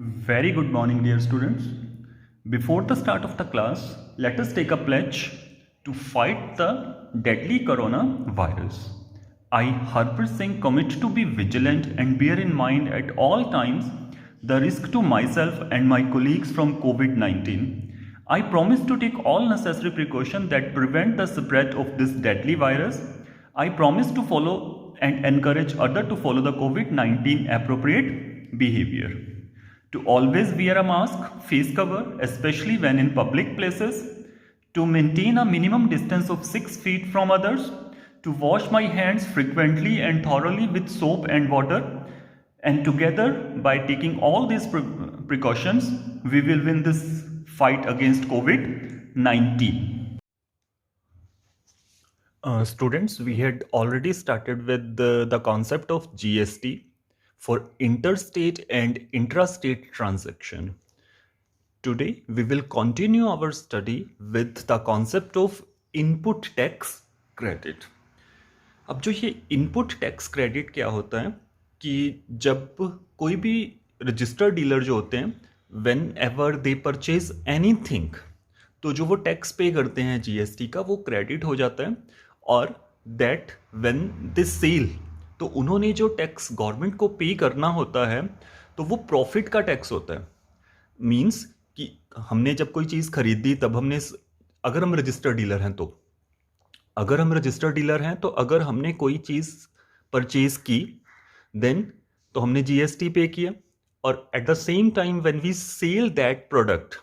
Very good morning, dear students. Before the start of the class, let us take a pledge to fight the deadly coronavirus. I, Harpreet Singh, commit to be vigilant and bear in mind at all times the risk to myself and my colleagues from COVID 19. I promise to take all necessary precautions that prevent the spread of this deadly virus. I promise to follow and encourage others to follow the COVID 19 appropriate behavior, to always wear a mask, face cover, especially when in public places, to maintain a minimum distance of 6 feet from others, to wash my hands frequently and thoroughly with soap and water. And together, by taking all these precautions, we will win this fight against COVID 19. Students, we had already started with the concept of GST for interstate and intrastate transaction. Today, we will continue our study with the concept of input tax credit. अब जो ये input tax credit क्या होता है कि जब कोई भी रजिस्टर्ड डीलर जो होते हैं, when ever they purchase anything, तो जो वो टैक्स पे करते हैं जीएसटी का, वो क्रेडिट हो जाता है. और दैट व्हेन दे सेल, तो उन्होंने जो टैक्स गवर्नमेंट को पे करना होता है, तो वो प्रॉफिट का टैक्स होता है. मीन्स कि हमने जब कोई चीज़ खरीदी, तब हमने, अगर हम रजिस्टर्ड डीलर हैं तो अगर हमने कोई चीज़ परचेज की, देन तो हमने जीएसटी पे किया. और at the same time when we sell that product,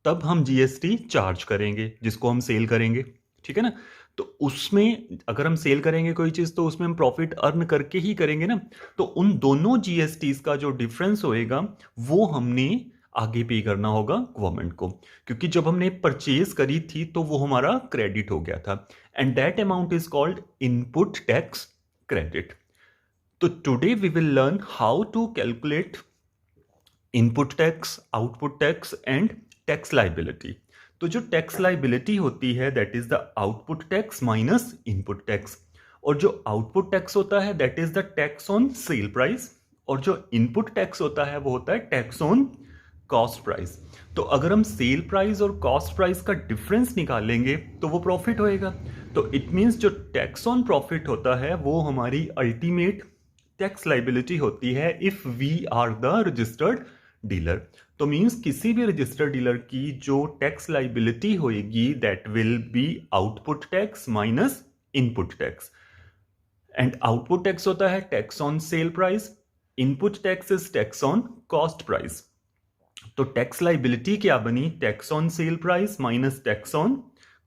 तब हम जीएसटी चार्ज करेंगे जिसको हम सेल करेंगे. ठीक है ना. तो उसमें अगर हम सेल करेंगे कोई चीज़, तो उसमें हम प्रॉफिट अर्न करके ही करेंगे ना. तो उन दोनों जीएसटीज का जो डिफरेंस होएगा, वो हमने आगे पे करना होगा गवर्नमेंट को, क्योंकि जब हमने परचेज करी थी तो वो हमारा क्रेडिट हो गया था. And that amount is called input tax credit. तो today we will learn how to calculate input tax, output tax and tax liability. तो जो टैक्स लाइबिलिटी होती है, that is the output tax minus input tax. और जो output tax होता है, that is the tax on cell price. और जो इनपुट टैक्स होता है, वो होता है टैक्स ऑन कॉस्ट प्राइस. तो अगर हम सेल प्राइस और कॉस्ट प्राइस का डिफरेंस निकालेंगे, तो वो प्रॉफिट होएगा. तो इट मीन्स जो टैक्स ऑन प्रॉफिट होता है, वो हमारी अल्टीमेट टैक्स लाइबिलिटी होती है if we are the registered dealer. तो मीन्स किसी भी रजिस्टर्ड डीलर की जो टैक्स लाइबिलिटी होएगी, that will be output tax minus input tax. And output tax होता है tax on cell price, input tax is tax on cost price. तो tax liability क्या बनी? Tax on cell price minus tax on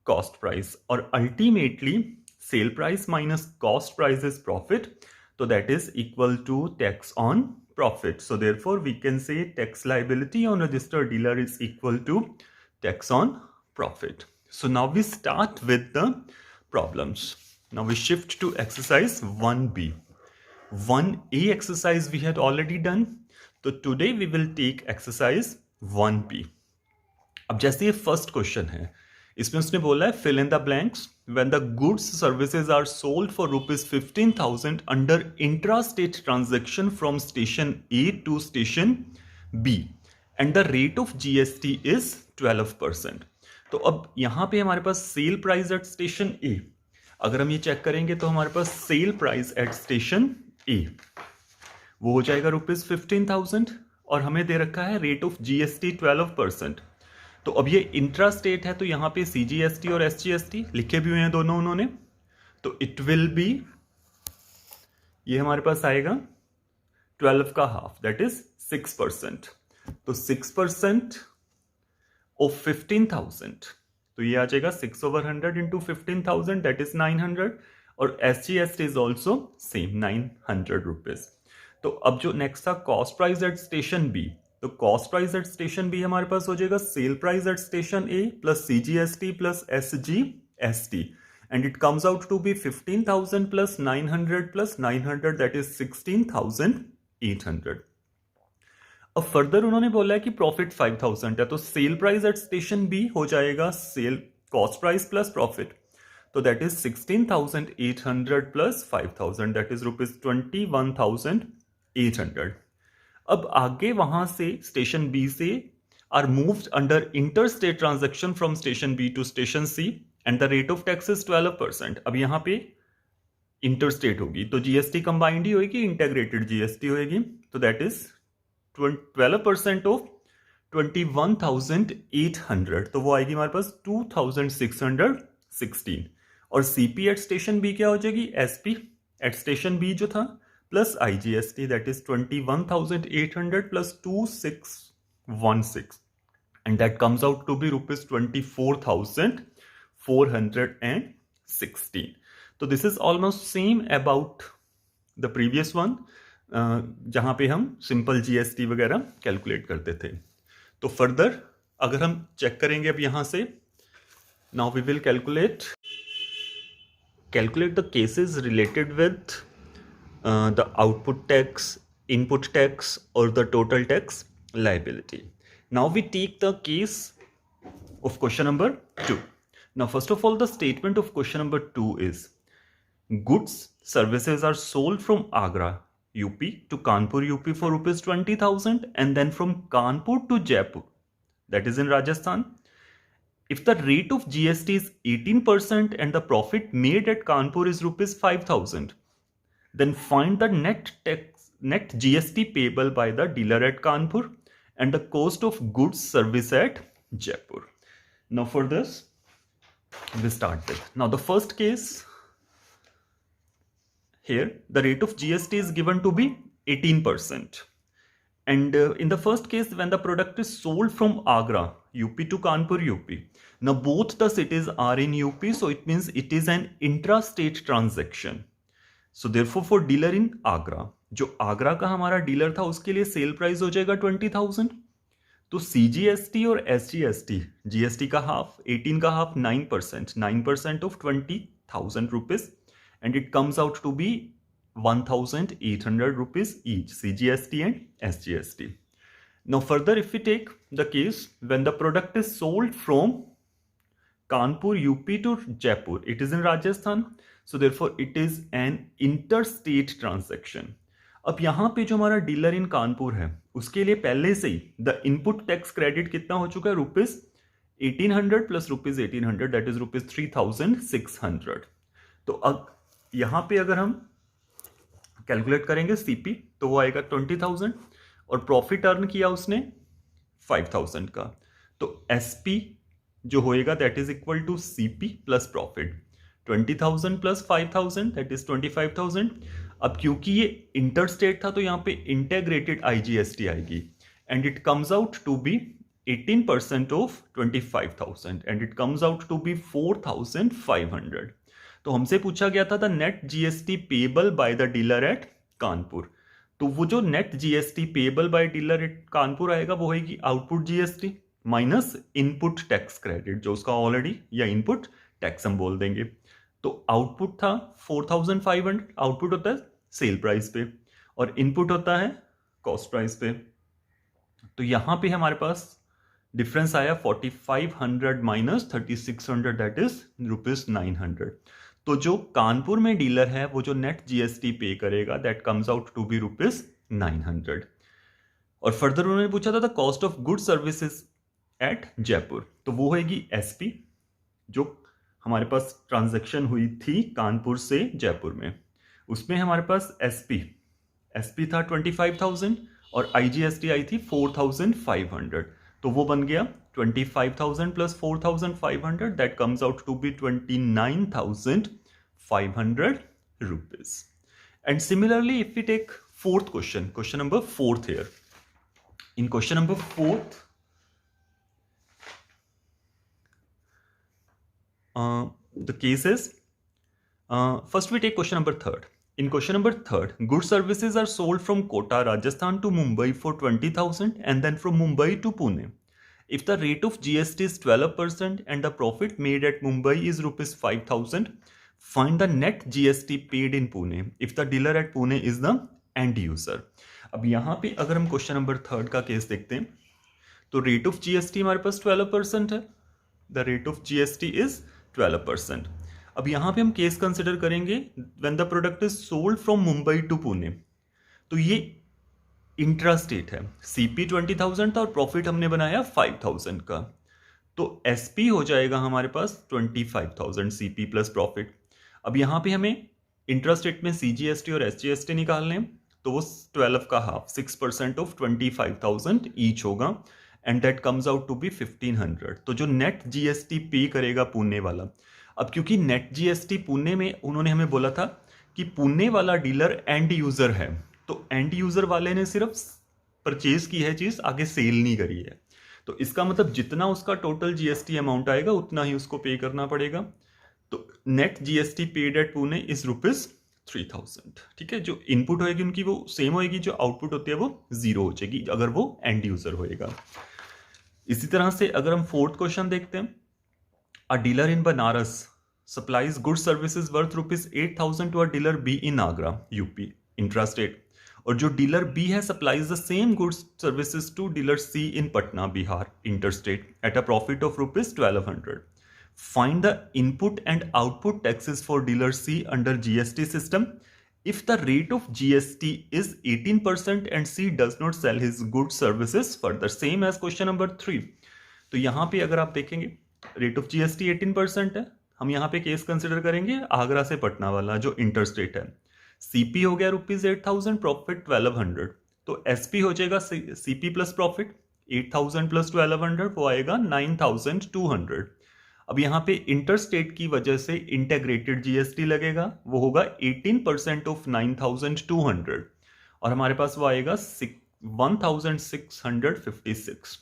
cost price. और ultimately sale price minus cost price is profit, तो that is equal to tax on profit. So therefore we can say tax liability on registered dealer is equal to tax on profit. So now we start with the problems. Now we shift to exercise 1B. 1A exercise we had already done. So today we will take exercise 1B. अब जैसे ये first question है, इसमें उसने बोला है fill in the blanks when the goods services are sold for ₹15,000 under intrastate transaction from station A to station B and the rate of GST is 12%. तो अब यहाँ पे हमारे पास sale price at station A, अगर हम ये check करेंगे तो हमारे पास sale price at station A वो हो जाएगा ₹15,000 और हमें दे रखा है रेट ऑफ GST 12%. तो अब ये इंट्रा स्टेट है, तो यहाँ पे CGST और SGST लिखे भी हुए हैं दोनों उन्होंने. तो इट विल बी, ये हमारे पास आएगा 12 का हाफ, दैट इज 6%. तो 6% ऑफ 15,000, तो ये आ जाएगा 6/100 इंटू 15,000, दैट इज 900. और SGST is also same 900 rupees. तो अब जो नेक्स्ट था cost price at station B, तो cost price at station B हमारे पास हो जाएगा sale price at station A plus CGST plus SGST, and it comes out to be 15,000 plus 900 that is 16,800. अब फर्दर उन्होंने बोला है कि प्रॉफिट 5,000 है, तो sale price at station B हो जाएगा sale cost price plus profit, तो that is 16,800 plus 5,000, that is ₹21,800. अब आगे वहां से स्टेशन बी से are moved under inter state transaction from station B to station C and the rate of tax is 12%। अब यहां पे इंटर स्टेट होगी तो जीएसटी कंबाइंड ही होगी, इंटेग्रेटेड जीएसटी होगी, तो दैट इज 12% ऑफ 21,800, तो वो आएगी हमारे पास 2,616। और सीपी एट स्टेशन बी क्या हो जाएगी, एसपी एट स्टेशन बी जो था plus IGST, that is 21,800 plus 2,616 and that comes out to be rupees 24,416। तो this is almost same about the previous one, जहां पे हम सिंपल जीएसटी वगैरह कैलकुलेट करते थे। तो फर्दर अगर हम चेक करेंगे अब यहां से, now we will calculate the cases related with the output tax, input tax और the total tax liability. Now we take the case of question number 2. Now first of all, the statement of question number 2 is goods services are sold from Agra UP to Kanpur UP for rupees 20,000 and then from Kanpur to Jaipur, that is in Rajasthan. If the rate of GST is 18% and the profit made at Kanpur is rupees 5,000, then find the net GST payable by the dealer at Kanpur and the cost of goods service at Jaipur. Now for this, we start with, now the first case here, the rate of GST is given to be 18%. And in the first case, when the product is sold from Agra, UP to Kanpur, UP. Now both the cities are in UP, so it means it is an intra-state transaction. So therefore for dealer in Agra, जो आगरा का हमारा dealer था उसके लिए sale price हो जाएगा 20,000। तो CGST और एसजीएसटी, जीएसटी का हाफ 18 का half 9%, 9% of 20,000 rupees and it comes out to be 1,800 rupees each, CGST and SGST. Now further, if we take the case when the product is sold from Kanpur UP to Jaipur, it is in Rajasthan, so therefore it is an interstate transaction. अब यहाँ पे जो हमारा dealer इन कानपुर है उसके लिए पहले से ही द इनपुट टैक्स क्रेडिट कितना हो चुका है, rupees 1800 plus rupees 1800, that is rupees 3,600। तो अब यहाँ पे अगर हम कैलकुलेट करेंगे सीपी तो वो आएगा 20,000 और प्रॉफिट अर्न किया उसने 5,000 का, तो एसपी जो होएगा that is equal to CP plus profit 20,000 plus 5,000 that is 25,000। अब क्योंकि ये इंटर स्टेट था तो यहाँ पे इंटेग्रेटेड आईजीएसटी आएगी and it comes out to be 18% of 25,000 and it comes out to be 4,500। तो हमसे पूछा गया था the net GST payable by the dealer at Kanpur, तो वो जो net GST payable by dealer at Kanpur आएगा वो होगी output GST minus input tax credit जो उसका ऑलरेडी, या इनपुट टैक्स हम बोल देंगे। तो आउटपुट था 4,500, आउटपुट होता है सेल प्राइस पे और इनपुट होता है कॉस्ट प्राइस पे। तो यहां पे हमारे पास डिफरेंस आया 4,500 माइनस 3,600 दैट इज रुपीज 900। तो जो कानपुर में डीलर है वो जो नेट जीएसटी पे करेगा that comes out to be rupees 900। और फर्दर उन्होंने पूछा था the cost of good services at Jaipur, तो वो होगी एसपी जो हमारे पास ट्रांजैक्शन हुई थी कानपुर से जयपुर में, उसमें हमारे पास एसपी था 25,000 और आईजीएसटी आई थी 4,500, तो वो बन गया 25,000 plus 4,500 that comes out to be 29,500 rupees. And similarly, if we take fourth question number 4 here. In question number 4, the case is, first we take question number 3. In question number 3, goods services are sold from Kota, Rajasthan to Mumbai for 20,000 and then from Mumbai to Pune. If the rate of GST is 12% and the profit made at Mumbai is rupees 5,000, find the net GST paid in Pune if the dealer at Pune is the end user. अब यहाँ पे अगर हम question number 3 का case देखते हैं तो rate of GST हमारे पास 12% है, the rate of GST is 12%। अब यहाँ पे हम केस कंसिडर करेंगे when the product is sold from Mumbai to Pune, तो ये इंट्रास्टेट है, सीपी 20,000 था और प्रॉफिट हमने बनाया 5,000 का, तो एसपी हो जाएगा हमारे पास 25,000 सीपी प्लस प्रॉफिट। अब यहाँ पे हमें इंट्रास्टेट में सीजीएसटी और एसजीएसटी निकालने हैं, तो वो 12 का हाफ 6% ऑफ 25,000 ईच होगा and that comes out to be 1,500। तो जो नेट जीएसटी पे करेगा पुणे वाला, अब क्योंकि नेट जीएसटी पुणे में उन्होंने हमें बोला था कि पुणे वाला डीलर एंड यूजर है, तो एंड यूजर वाले ने सिर्फ परचेज की है चीज, आगे सेल नहीं करी है, तो इसका मतलब जितना उसका टोटल जीएसटी अमाउंट आएगा उतना ही उसको पे करना पड़ेगा। तो net GST paid at Pune is ₹3,000। ठीक है, जो इनपुट होएगी उनकी वो सेम होएगी, जो आउटपुट होती है वो 0 हो जाएगी अगर वो एंड यूजर होएगा। इसी तरह से अगर हम फोर्थ क्वेश्चन देखते हैं, a dealer in Banaras supplies good services worth ₹8,000 to a dealer B in Agra UP intrastate, और जो डीलर बी है supplies the same goods services to dealer C in Patna Bihar interstate at a profit of ₹1,200। Find the input and output taxes for dealer C under GST system if the rate of GST is 18% and C does not sell his goods services further, same as question number 3। तो यहाँ पे अगर आप देखेंगे rate of GST 18% है, हम यहाँ पे केस कंसिडर करेंगे आगरा से पटना वाला जो इंटरस्टेट है, सीपी हो गया ₹8,000 प्रॉफिट 1,200, तो एसपी हो जाएगा सीपी प्लस प्रॉफिट 8,000 प्लस 1,200 वो आएगा 9,200। अब यहाँ पे इंटरस्टेट की वजह से इंटीग्रेटेड जीएसटी लगेगा, वो होगा 18% ऑफ 9,200 और हमारे पास वो आएगा 1,656।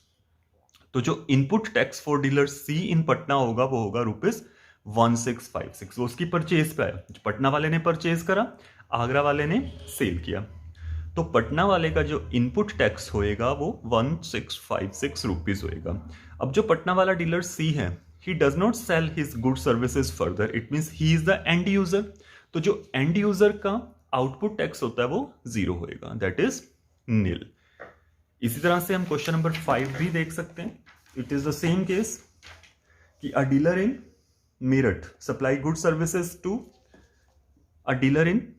तो जो input tax for dealer C in Patna होगा वो होगा ₹1,656, वो उसकी परचेज पे है, पटना वाले ने परचेज करा, आगरा वाले ने सेल किया, तो पटना वाले का जो इनपुट टैक्स होएगा वो ₹1,656 होएगा। अब जो पटना वाला डीलर सी है, he does not sell his goods services further, it means he is the end user, तो जो end user का आउटपुट टैक्स होता है वो 0 होएगा, that is nil। इसी तरह से हम क्वेश्चन नंबर 5 भी देख सकते हैं, it is the same case कि a dealer in Meerut supply good services to a dealer in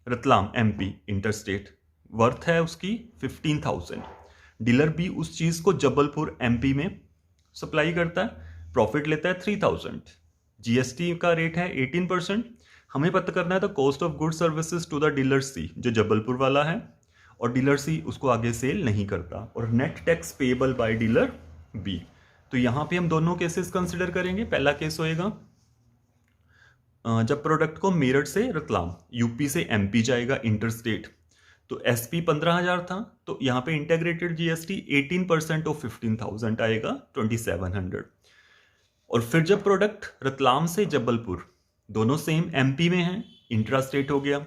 Ratlam MP interstate, worth है उसकी 15,000, डीलर बी उस चीज को जबलपुर एमपी में सप्लाई करता है, प्रॉफिट लेता है 3,000, जीएसटी का रेट है 18%, हमें पता करना है तो cost of good services to the dealer C जो जबलपुर वाला है, और डीलर सी उसको आगे सेल नहीं करता, और net tax payable by dealer B. तो यहां पे हम दोनों केसेस कंसिडर करेंगे। पहला केस होएगा जब प्रोडक्ट को मेरठ से रतलाम यूपी से एमपी जाएगा इंटरस्टेट, तो एसपी 15,000 था, तो यहाँ पे इंटीग्रेटेड जीएसटी 18% ऑफ 15,000 आएगा 2,700। और फिर जब प्रोडक्ट रतलाम से जबलपुर दोनों सेम एमपी में हैं, इंट्रास्टेट हो गया,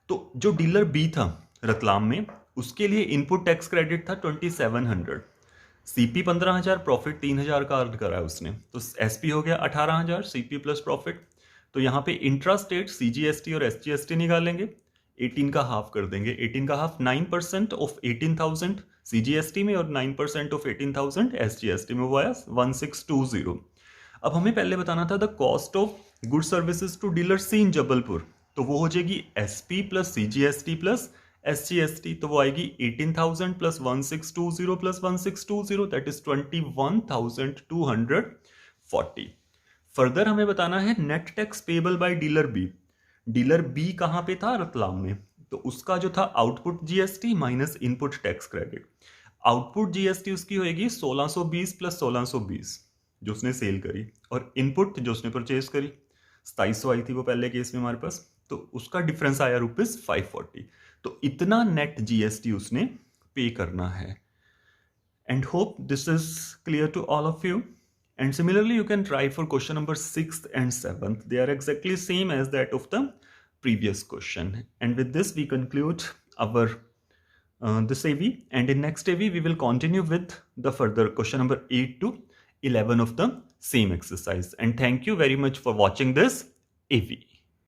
तो जो डीलर बी था रतलाम में उसके लिए इनपुट टैक्स क्रेडिट था 2,700, सीपी 15,000, प्रॉफिट 3,000 का अर्न करा है उसने, तो एसपी हो गया 18,000 सीपी प्लस प्रॉफिट। तो यहाँ पे इंट्रास्टेट सीजीएसटी और एसजीएसटी निकालेंगे, 18 का हाफ कर देंगे, 18 का हाफ 9% ऑफ 18,000 सीजीएसटी में और 9% ऑफ 18,000 एसजीएसटी में, वो आया 1,620। अब हमें पहले बताना था the cost of good services to dealer C in Jabalpur, तो वो हो जाएगी SP plus CGST plus SGST, तो वो आएगी 18,000 plus 1,620 plus 1,620, that is 21,240। Further हमें बताना है net tax payable by dealer B, dealer B कहां पे था, रतलाम में, तो उसका जो था output GST minus input tax credit, output GST उसकी होएगी 1,620 प्लस 1,620 जो उसने सेल करी, और इनपुट जो उसने परचेज करी 2,700 आई थी वो पहले केस में हमारे पास, तो उसका डिफरेंस आया ₹540, तो इतना नेट जीएसटी उसने पे करना है। And hope this is clear to all of you. And similarly, you can try for question number 6th and 7th. They are exactly same as that of the previous question. And with this, we conclude our this AV. And in next AV, we will continue with the further question number 8 to 11 of the same exercise. And thank you very much for watching this AV.